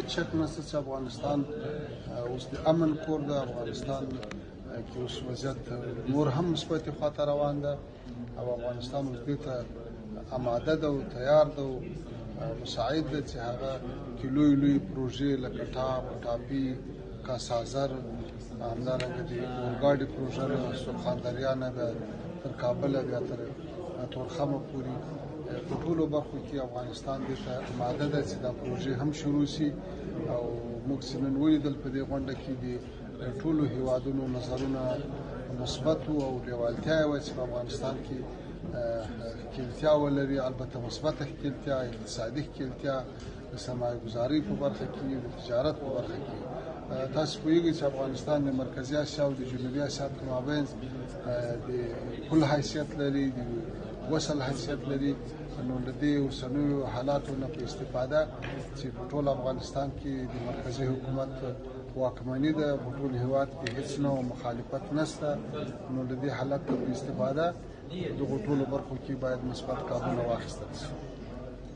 هیڅ شک نشته چې افغانستان اوس د امن کور ده. افغانستان کې اوس وضعیت نور هم مثبتې خواته روان ده او افغانستان اوس دې ته آماده ده او تیار ده او مساعد ده چې هغه کې لوی پروژې لکه ټاپي کاسازر همدارنګه د اورګاډي پروژه له سرخاندریانه تر کابله بیا تر تورخمه پورې په ټولو برخو کې افغانستان دې ته آماده ده چې دا پروژې هم شروع شي او موږ چې نن ولیدل په دې غونډه کې د ټولو هیوادونو نظرونه مثبت او لیوالتیا یې وه چې په افغانستان کې ښکیلتیا ولري، البته مثبته ښکیلتیا، اقتصادي ښکیلتیا، د سرمایه ګذارۍ په برخه کې، د تجارت په برخه کې. تاسو پوهیږئ چې افغانستان د مرکزي اسیا او د جنوبي اسیا په مابین د پل حیثیت لري، د وصل حیثیت لري. نو له دې اوسنیو حالاتو نه په استفاده چې په ټول افغانستان کې د مرکزي حکومت واکمني ده، په ټول هېواد کې هېڅ نوع مخالفت نشته، نو له دې حالت په استفاده دغو ټولو برخو کې باید مثبت کارونه واخیستل شي.